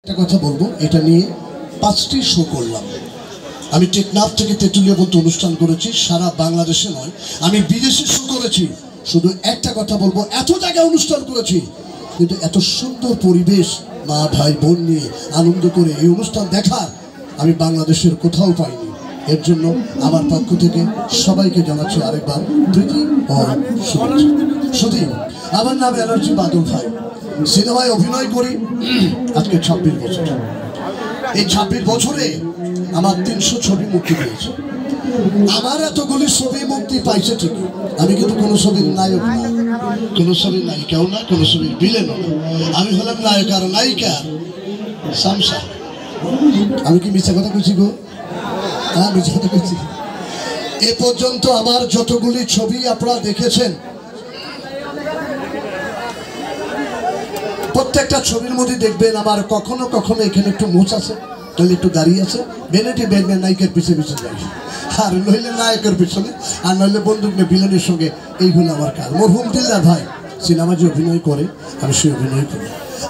একটা কথা বলবো, এটা নিয়ে 5টি শো করলাম আমি। টেকনাফ থেকে তেঁতুলিয়া পর্যন্ত অনুষ্ঠান করেছি, সারা বাংলাদেশে নয়, আমি বিদেশে শো করেছি। শুধু একটা কথা বলবো, এত জায়গায় অনুষ্ঠান করেছি, কিন্তু এত সুন্দর পরিবেশ মা ভাই বোন নিয়ে আনন্দ করে এই অনুষ্ঠান দেখার আমি বাংলাদেশের কোথাও পাইনি। এর জন্য আমার পক্ষ থেকে সবাইকে জানাচ্ছি আরেকবার প্রীতি ও শুভেচ্ছা। শুধু আমার নাম এনার্জি বাদল ভাই, সিনেমায় অভিনয় করি আজকে 26 বছর। এই 26 বছরে আমার 300 ছবি মুক্তি পেয়েছে। আমার এতগুলি ছবি মুক্তি পাইছে ঠিকই, আমি কিন্তু কোনো ছবির নায়ক না, কোনো ছবির নায়িকাও না, কোনো ছবির ভিলেনও না। আমি হলাম নায়ক আর নায়িকা সংসার। আমি কি মিথ্যা কথা কইছি গো? হ্যাঁ, মিথ্যা কথা কইছি। এ পর্যন্ত আমার যতগুলি ছবি আপনারা দেখেছেন, প্রত্যেকটা ছবির মধ্যে দেখবেন আমার কখনো কখনো এখানে একটু মোচ আছে, তাহলে একটু দাঁড়িয়ে আছে, বেনেটি বেগনে নায়িকের পিছিয়ে পিছিয়ে যাই, আর নইলে নায়কের পিছনে, আর নইলে বন্দুক নিয়ে ভিলেনের সঙ্গে। এইগুলো আমার কাজ। মরহুম দিলদার ভাই সিনেমা যে অভিনয় করে, আমি সেই অভিনয় করি।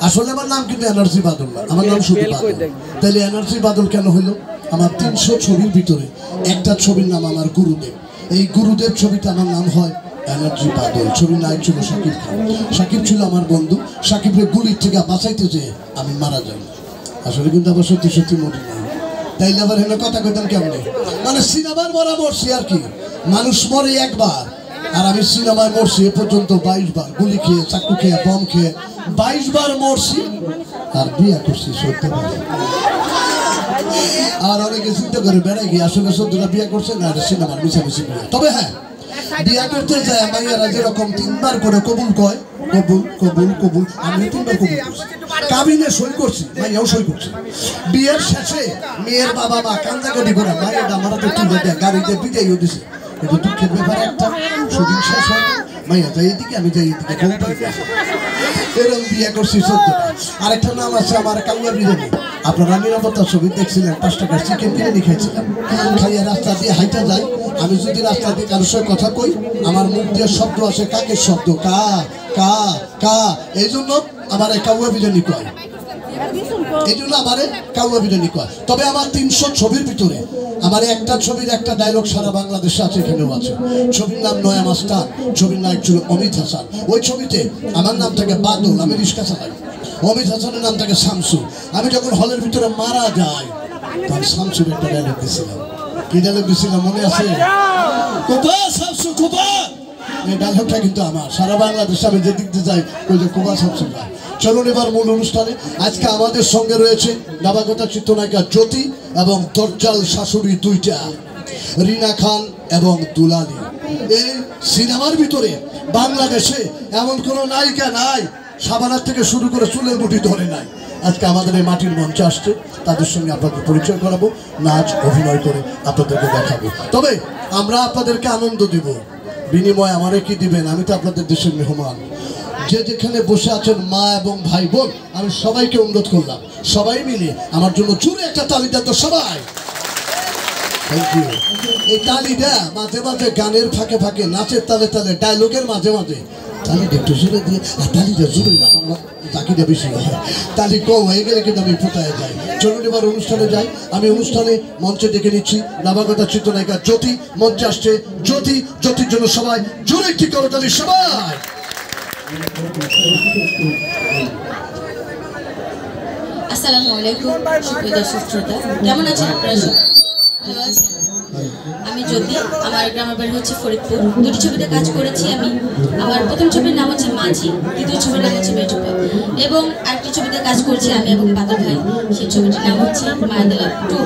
আসলে আমার নাম কিন্তু এনার্জি বাদল না, আমার নাম শুধু বাদল। তাহলে এনার্জি বাদল কেন হইলো? আমার 300 ছবির ভিতরে একটা ছবির নাম আমার গুরুদেব। এই গুরুদেব ছবিটা আমার নাম হয় এনার্জি বাদল। ছবির নায়ক ছিল শাকিব খান। শাকিব ছিল আমার বন্ধু। শাকিবের গুলির থেকে বাঁচাইতে যেয়ে আমি মারা যাই। আসলে কিন্তু আবার সত্যি সত্যি মরি না। তাইলে আবার হেন কথা কইতাম কেমনে? মানে সিনেমার মরা মরছি আর কি। মানুষ মরে একবার, আর আমি সিনেমায় মরছি এ পর্যন্ত 22 বার। গুলি খেয়ে, চাকু খেয়ে, বম খেয়ে 22 বার মরছি। আর বিয়া করছি 14 বার। আর অনেকে চিন্তা করে বেড়াই গিয়ে আসলে 14টা বিয়া করছে না, সিনেমার মিশামিশি বিয়া। তবে হ্যাঁ, বিয়া করতে যায় মাইয়ারা যেরকম 3 বার করে কবুল কয়, কবুল কবুল কবুল, আমি 3 বার কবুল করছি। কাবিনে সই করছি, মাইয়াও সই করছি। বিয়ের শেষে মেয়ের বাবা মা কান্দাকাটি করে মাইয়াটা আমার তো তুলে দেয়, গাড়িতে বিদায়ও দিছে। কিন্তু দুঃখের ব্যাপার একটা, শুটিং শেষ হয়, মাইয়া যাই এদিকে, আমি যাই এদিকে, এরকম বিয়ে করছি 14টা। আরেকটা নাম আছে আমার কাউয়া বিরিয়ানি। আপনারা নিরাপত্তার ছবি দেখছিলেন, 5 টাকার চিকেন বিরিয়ানি খাইছিলাম। খাইয়া রাস্তা দিয়ে হাইটা যাই, আমি যদি রাস্তা দিয়ে কারোর সঙ্গে কথা কই, আমার মুখ দিয়ে শব্দ আসে কাকের শব্দ, কা কা কা। এই জন্য আমার কাউয়া বিরিয়ানি কয়, এই জন্য আমার কাউয়া বিরিয়ানি কয়। তবে আমার 300 ছবির ভিতরে আমার একটা ছবির একটা ডায়লগ সারা বাংলাদেশে আছে, এখানেও আছে। ছবির নাম নয়া মাস্টার, ছবির নায়ক ছিল অমিত হাসান। ওই ছবিতে আমার নাম থাকে বাদল, আমি রিস্কা চালাই। অমিত হাসানের নাম থাকে শামসু। আমি যখন হলের ভিতরে মারা যাই, তখন শামসুর একটা ডায়লগ দিয়েছিলাম। কি ডায়লগ দিয়েছিলাম মনে আছে? Copa Shamsu Copa. এই ডায়লগটা কিন্তু আমার সারা বাংলাদেশে আমি যেদিক দিয়ে যাই, ওই যে কোপা শামসু গায়। চলুন এবার মূল অনুষ্ঠানে। আজকে আমাদের সঙ্গে রয়েছে নবাগতা চিত্রনায়িকা জ্যোতি এবং দরজাল শাশুড়ি দুইটা, রিনা খান এবং দুলালী। এই সিনেমার ভিতরে বাংলাদেশে এমন কোনো নায়িকা নাই, সাবানার থেকে শুরু করে চুলের মুঠি ধরে নাই। আজকে আমাদের এই মাটির মঞ্চে আসছে, তাদের সঙ্গে আপনাদের পরিচয় করাবো, নাচ অভিনয় করে আপনাদেরকে দেখাবো। তবে আমরা আপনাদেরকে আনন্দ দিব, বিনিময়ে আমারে কি দিবেন? আমি তো আপনাদের দেশের মেহমান। যে যেখানে বসে আছেন মা এবং ভাই বোন, আমি সবাইকে অনুরোধ করলাম, সবাই মিলে আমার জন্য জোরে একটা তালি দেন তো সবাই। Thank you. এই তালিটা মাঝে মাঝে গানের ফাঁকে ফাঁকে, নাচের তালে তালে, ডায়লগের মাঝে মাঝে তালিটা একটু জোরে দিয়ে, আর তালিটা জোরে না, আমার তাকিটা বেশি হয়, তালি কম হয়ে গেলে কিন্তু আমি ফোটায় যাই। চলুন এবার অনুষ্ঠানে যাই। আমি অনুষ্ঠানে মঞ্চে ডেকে নিচ্ছি নবাগতা চিত্রনায়িকা জ্যোতি। মঞ্চে আসছে জ্যোতি। জ্যোতির জন্য সবাই জোরে একটি করতালি সবাই। আসসালামু আলাইকুম সুপ্রিয় দর্শক শ্রোতা, কেমন আছেন আপনারা? ভালো আছেন? আমি জ্যোতি, আমার গ্রামের বাড়ি হচ্ছে ফরিদপুর। 2টি ছবিতে কাজ করেছি আমি। আমার প্রথম ছবির নাম হচ্ছে মাঝি, দ্বিতীয় ছবির নাম হচ্ছে মেটুপা, এবং আরেকটি ছবিতে কাজ করছি আমি এবং বাদল ভাই। সেই ছবিটির নাম হচ্ছে মায়াদি লাভ 2।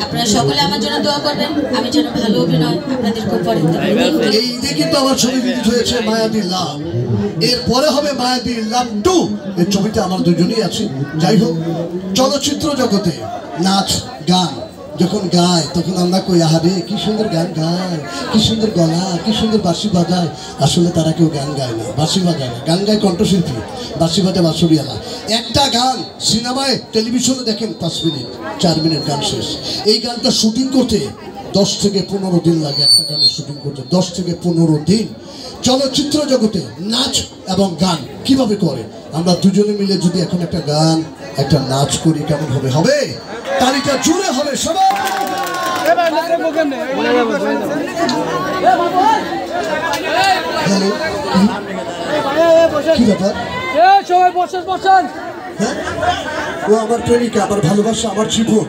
আপনারা সকলে আমার জন্য দোয়া করবেন, আমি যেন ভালো অভিনয় আপনাদেরকে উপহার দিতে পারি। এই যে কিন্তু আমার ছবি রিলিজ হয়েছে মায়াদি লাভ, এরপরে হবে মায়াদি লাভ 2। এই ছবিতে আমার দুজনেই আছি। যাই হোক, চলচ্চিত্র জগতে নাচ গান যখন গায়, তখন আমরা কই আহারে কি সুন্দর গান গায়, কি সুন্দর গলা, কি সুন্দর বাঁশি বাজায়। আসলে তারা কেউ গান গায় না, বাঁশি বাজায় না। গান গায় কণ্ঠশিল্পী, বাঁশি বাজায় বাঁশুড়িয়ালা। একটা গান সিনেমায় টেলিভিশনে দেখেন 5 মিনিট 4 মিনিট গান শেষ। এই গানটা শুটিং করতে 10 থেকে 15 দিন লাগে। একটা গানের শুটিং করতে 10 থেকে 15 দিন। চলচ্চিত্র জগতে নাচ এবং গান কিভাবে করে আমরা দুজনে মিলে যদি এখন একটা গান একটা নাচ করি কেমন হবে? হবে তালিকা জুড়ে হবে সবাই। হ্যালো, কি ব্যাপার? হ্যাঁ, ও আমার প্রেমিকা, আমার ভালোবাসা, আমার জীবন।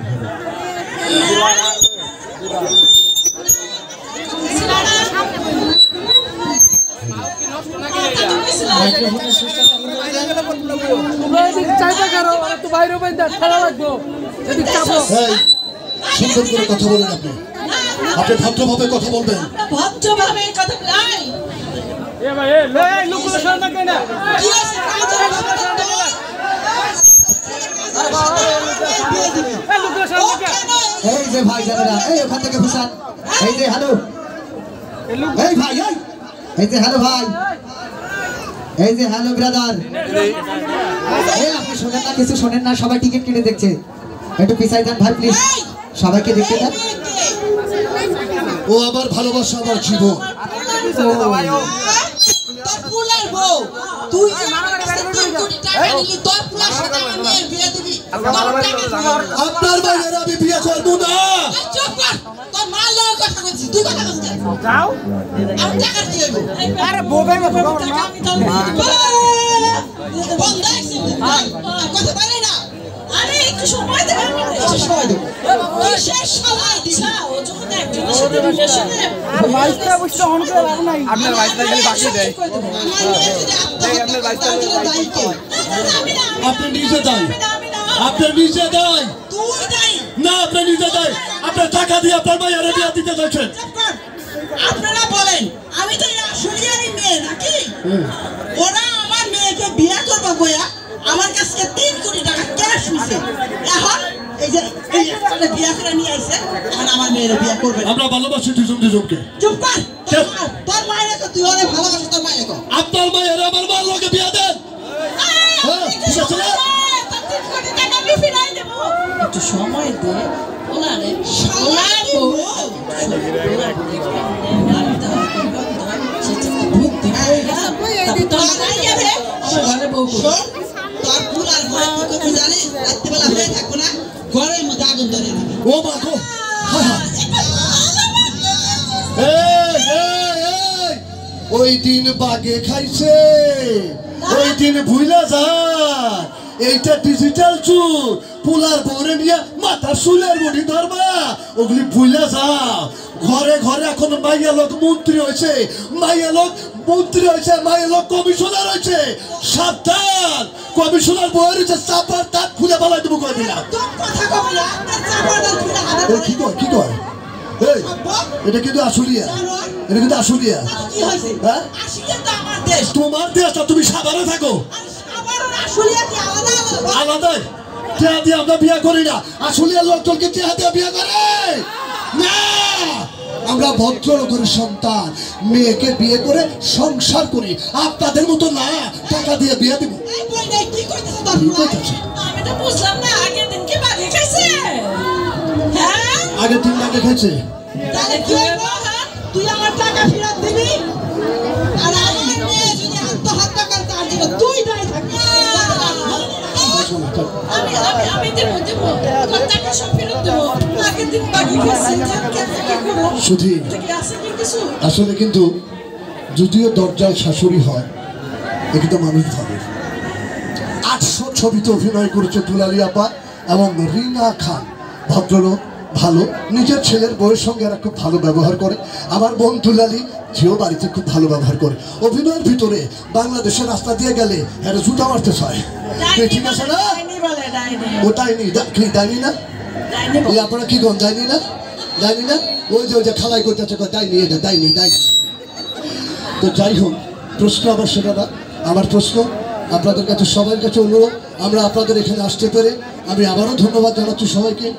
সুন্দর করে কথা বলেন আপনি, আপনি ভদ্রভাবে কথা বলবেন। ভদ্রভাবে কথা বলাই এই যে ভাই জানেরা, এই ওখান থেকে ফিসান, এই যে হ্যালো, এই ভাই, এই যে হ্যালো ভাই, এই যে হ্যালো ব্রাদার, এই আপনি শোনেন না, কিছু শোনেন না, সবাই টিকিট কিনে দেখছে, একটু পিছাই যান ভাই প্লিজ, সবাইকে দেখতে দেন। ও আমার ভালোবাসা, আমার জীবন। আপনার বাইরে আমি বিয়ে করবো না। আপনি নিজে দেয়, আপনি নিজে দেয় না, আপনি নিজে দেয়, আপনার টাকা দিয়ে আপনার মায়ের বিয়ে দিতে চাইছেন। আপনারা বলেন আমি তো আসলেই মেয়ে নাকি? ওরা আমার মেয়েকে বিয়ে করবো বইয়া আমার কাছে 3 কোটি টাকা ক্যাশ নিছে। এখন এই যে বিয়ে করে নিয়ে আইছে, এখন আমার মেয়ের বিয়ে করবে। আমরা ভালোবাসি দুজন দুজনকে। চুপ কর, তোর মায়ের তো তুই ওরে ভালোবাসিস, তোর মায়ের কো আপনার মায়ের আমার মার লোকে বিয়ে দেন। একটু সময় দে ওনারে, ঘরের মধ্যে আগুন ধরে দিবি। ও মা গো, ওই দিন বাগে খাইছে, ওই দিন ভুইলা যা, এইটা ডিজিটাল যুগ, পোলার বরে নিয়ে মাথা চুলের মুঠি ধরবা, ওগুলি ভুইলা যা। ঘরে ঘরে এখন মাইয়া লোক মন্ত্রী হয়েছে, মাইয়া লোক মন্ত্রী হয়েছে, মাইয়া লোক কমিশনার হয়েছে। সাবধান, কমিশনার বয়ে রয়েছে, চাপার দাঁত খুলে পালাই দেবো কয়ে দিলাম। কি কয়, কি কয়? এটা কিন্তু আসলিয়া, এটা কিন্তু আসলিয়া। হ্যাঁ, তোমার দেশটা, তুমি সাভারে থাকো, আলাদাই টেহা দিয়ে আমরা বিয়ে করি না। আসলিয়া লোকজনকে টেহা দিয়ে বিয়ে করে না। আমরা ভদ্রলোকের সন্তান, মেয়েকে বিয়ে করে সংসার করি, আপনাদের মতো না টাকা দিয়ে বিয়ে দিব। আগের দিন আগে খাইছে, তুই আমার টাকা ফেরত দিবি, আর আমার মেয়ে যদি আত্মহত্যা করে তার জন্য তুই দায়ী থাকবি। আসলে কিন্তু যদিও দরজাল শাশুড়ি হয়, এ কিন্তু মানুষ ভাবে। 800 ছবিতে অভিনয় করেছে দুলালী আপা এবং রিনা খান। ভদ্রলোক, ভালো, নিজের ছেলের বউয়ের সঙ্গে এরা খুব ভালো ব্যবহার করে। আমার বোন দুলালী যেও বাড়িতে খুব ভালো ব্যবহার করে। অভিনয়ের ভিতরে বাংলাদেশের রাস্তা দিয়ে গেলে এটা জুতা মারতে চায়, ঠিক আছে না? ও ডাইনি, ডাইনি না? আপনারা কি কন, ডাইনি না? ডাইনি না? ওই যে খালাই করতেছে, ডাইনি, এটা ডাইনি, ডাইনি। তো যাই হোক, প্রশ্ন আবার সেটা না, আমার প্রশ্ন আপনাদের কাছে, সবার কাছে অনুরোধ, আমরা আপনাদের এখানে আসতে পেরে আমি আবারও ধন্যবাদ জানাচ্ছি সবাইকে।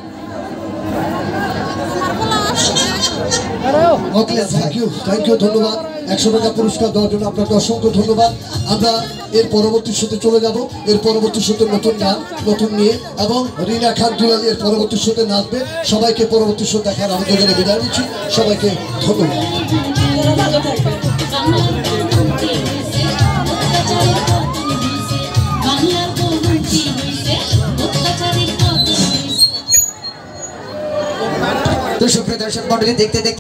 থ্যাংক ইউ, ধন্যবাদ। 100 টাকা পুরস্কার দেওয়ার জন্য আপনাকে অসংখ্য ধন্যবাদ। আমরা এর পরবর্তী শোতে চলে যাব, এর পরবর্তী শোতে নতুন গান নতুন নিয়ে, এবং রিনা খান দুলালী এর পরবর্তী শোতে নাচবে। সবাইকে পরবর্তী শো দেখার আমাদের বিদায় দিচ্ছি, সবাইকে ধন্যবাদ। তো সুপ্রিয় দর্শক মণ্ডলী দেখতে দেখতে